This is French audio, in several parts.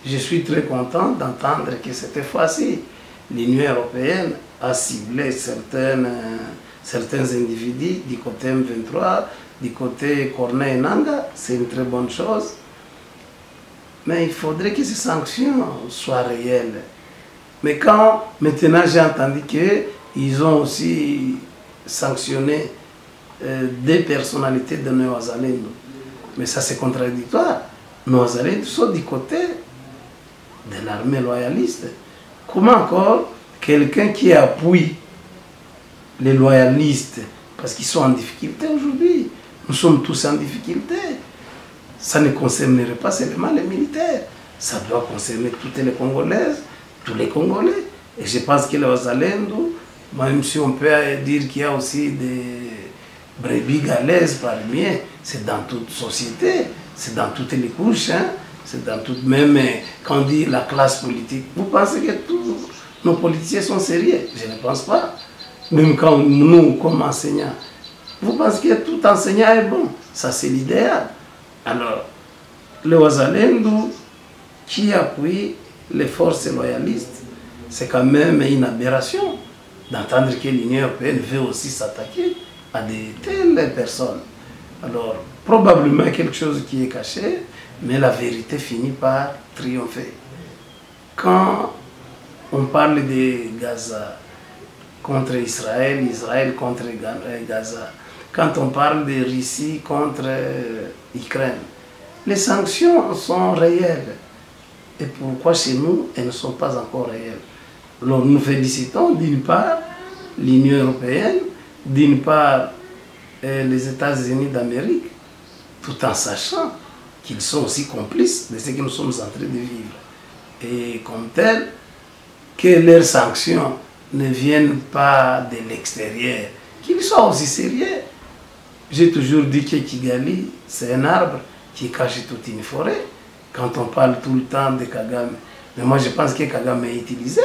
je suis très content d'entendre que cette fois-ci, l'Union européenne a ciblé certains individus du côté M23, du côté Corneille Nangaa. C'est une très bonne chose. Mais il faudrait que ces sanctions soient réelles. Mais quand maintenant j'ai entendu qu'ils ont aussi sanctionné des personnalités de Néo-Zalendo, mais ça c'est contradictoire. Néo-Zalendo sont du côté de l'armée loyaliste. Comment encore quelqu'un qui appuie les loyalistes, parce qu'ils sont en difficulté aujourd'hui, nous sommes tous en difficulté, ça ne concernerait pas seulement les militaires, ça doit concerner toutes les Congolaises, tous les Congolais. Et je pense que les Wazalendo, même si on peut dire qu'il y a aussi des brebis galaises parmi eux, c'est dans toute société, c'est dans toutes les couches, hein, c'est dans toute, même quand on dit la classe politique. Vous pensez que tous nos politiciens sont sérieux? Je ne pense pas. Même quand nous, comme enseignants, vous pensez que tout enseignant est bon? Ça, c'est l'idéal. Alors, le Wazalendo qui appuie les forces loyalistes, c'est quand même une aberration d'entendre que l'Union européenne veut aussi s'attaquer à de telles personnes. Alors, probablement quelque chose qui est caché, mais la vérité finit par triompher. Quand on parle de Gaza contre Israël, Israël contre Gaza, quand on parle de Russie contre Ukraine, les sanctions sont réelles. Et pourquoi chez nous, elles ne sont pas encore réelles? Alors nous félicitons d'une part l'Union européenne, d'une part les États-Unis d'Amérique, tout en sachant qu'ils sont aussi complices de ce que nous sommes en train de vivre. Et comme tel, que leurs sanctions ne viennent pas de l'extérieur, qu'ils soient aussi sérieux. J'ai toujours dit que Kigali, c'est un arbre qui cache toute une forêt. Quand on parle tout le temps de Kagame, mais moi je pense que Kagame est utilisé,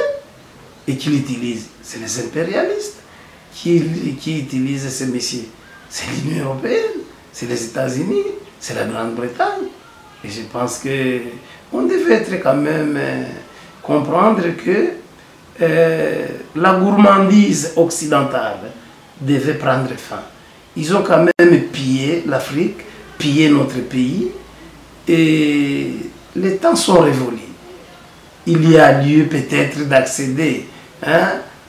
et qui l'utilise, c'est les impérialistes qui utilisent ces messieurs. C'est l'Union européenne, c'est les États-Unis, c'est la Grande-Bretagne. Et je pense qu'on devait être quand même comprendre que la gourmandise occidentale devait prendre fin. Ils ont quand même pillé l'Afrique, pillé notre pays, et les temps sont révolus. Il y a lieu peut-être d'accéder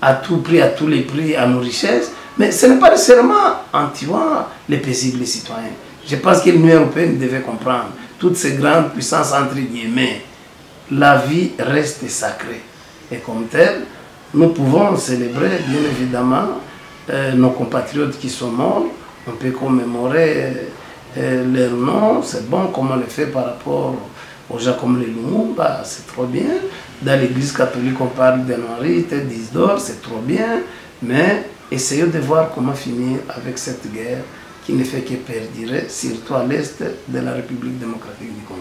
à tout prix, à tous les prix, à nos richesses, mais ce n'est pas nécessairement en tuant les paisibles citoyens. Je pense que l'Union européenne devait comprendre, toutes ces grandes puissances entre guillemets, la vie reste sacrée. Et comme tel, nous pouvons célébrer bien évidemment nos compatriotes qui sont morts. On peut commémorer leur nom, c'est bon, comme on le fait par rapport aux gens comme les Lumumba, c'est trop bien. Dans l'église catholique, on parle de Henri, d'Isidore, c'est trop bien. Mais essayons de voir comment finir avec cette guerre qui ne fait que perdurer, surtout à l'est de la République démocratique du Congo.